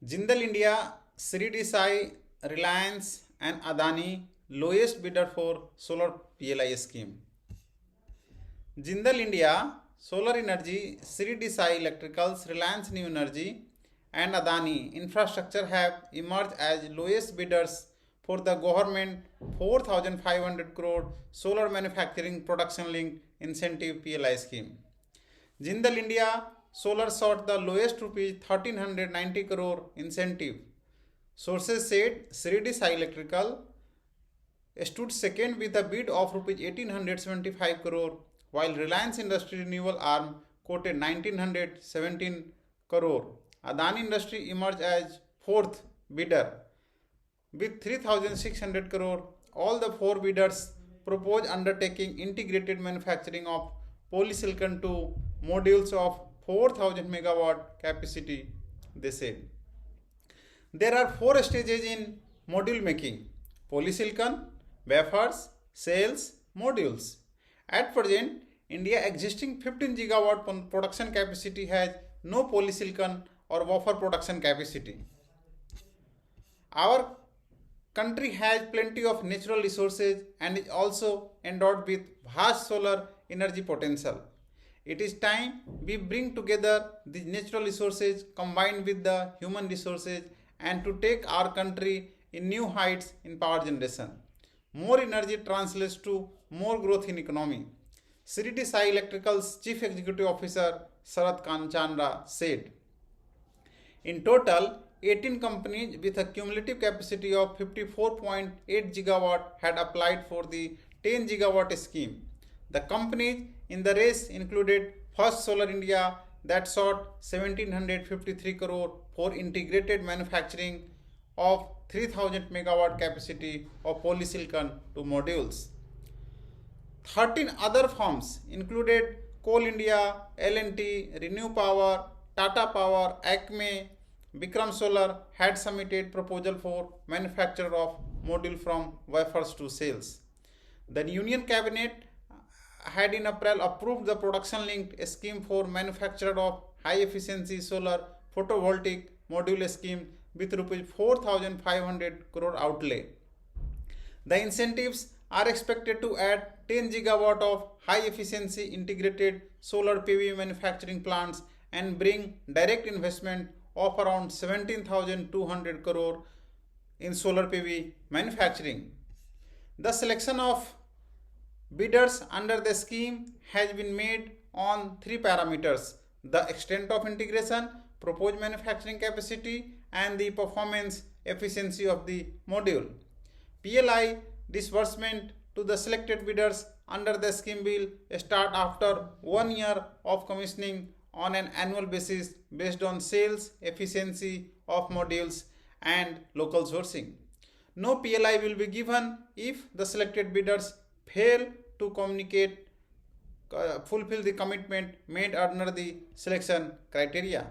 Jindal India, Sri Desai, Reliance, and Adani lowest bidder for solar PLI scheme. Jindal India, Solar Energy, Sri Desai Electricals, Reliance New Energy, and Adani Infrastructure have emerged as lowest bidders for the government 4,500 crore solar manufacturing production linked incentive PLI scheme. Jindal India Solar sought the lowest rupees 1390 crore incentive. Sources said Sri Desai Electrical stood second with a bid of rupees 1875 crore, while Reliance Industry Renewal Arm quoted 1917 crore. Adani Industry emerged as fourth bidder with 3600 crore. All the four bidders propose undertaking integrated manufacturing of polysilicon to modules of 4000 megawatt capacity, they said. There are four stages in module making: polysilicon, wafers, cells, modules. At present, India existing 15 gigawatt production capacity has no polysilicon or wafer production capacity. Our country has plenty of natural resources and is also endowed with vast solar energy potential. It is time we bring together these natural resources combined with the human resources and to take our country in new heights in power generation. More energy translates to more growth in economy. Sri Desai Electrical's Chief Executive Officer Sarath Kanchandra said. In total, 18 companies with a cumulative capacity of 54.8 gigawatt had applied for the 10 gigawatt scheme. The companies in the race included First Solar India that sought 1753 crore for integrated manufacturing of 3000 megawatt capacity of polysilicon to modules. 13 other firms included Coal India, L&T, Renew Power, Tata Power, Acme, Bikram Solar had submitted proposal for manufacture of module from wafers to cells. The Union Cabinet had in April approved the production linked scheme for manufacture of high efficiency solar photovoltaic module scheme with rupees 4,500 crore outlay. The incentives are expected to add 10 gigawatt of high efficiency integrated solar PV manufacturing plants and bring direct investment of around 17,200 crore in solar PV manufacturing. The selection of bidders under the scheme has been made on three parameters: the extent of integration, proposed manufacturing capacity, and the performance efficiency of the module. PLI disbursement to the selected bidders under the scheme will start after 1 year of commissioning on an annual basis based on sales efficiency of modules and local sourcing. No PLI will be given if the selected bidders fail to fulfill the commitment made under the selection criteria.